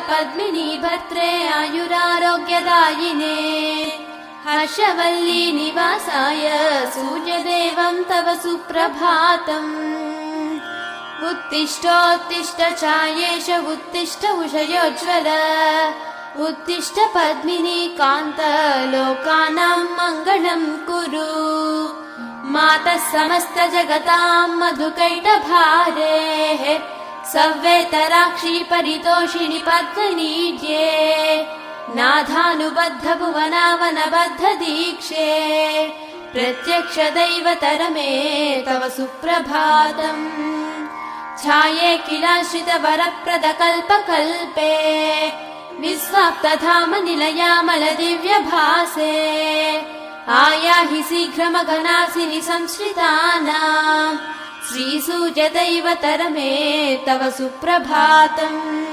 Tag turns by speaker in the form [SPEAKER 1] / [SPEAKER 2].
[SPEAKER 1] पद्मिनी भद्रे आयुरारोग्यदायिने हर्षवल्ली निवासाय सूर्यदेवं तव सुप्रभातम् उत्तिष्ठोत्तिष्ठ चायेश उत्तिष्ठ उषयोज्ज्वल उत्तिष्ठ पद्मिनी कान्त लोकानां मङ्गलं कुरु मातः समस्त जगतां मधुकैटभारेः सव्येतराक्षी परितोषिणि पद्मनीड्ये नाथानुबद्ध भुवनावनबद्ध दीक्षे प्रत्यक्ष दैवतरमे तव सुप्रभातम् छाये किलाश्रित वरप्रद कल्पकल्पे विस्वाप्तधाम निलयामल दिव्यभासे आयाहि शीघ्रमघनासिनि संश्रितानां श्रीसूर्यदैवतरमे तव सुप्रभातम्।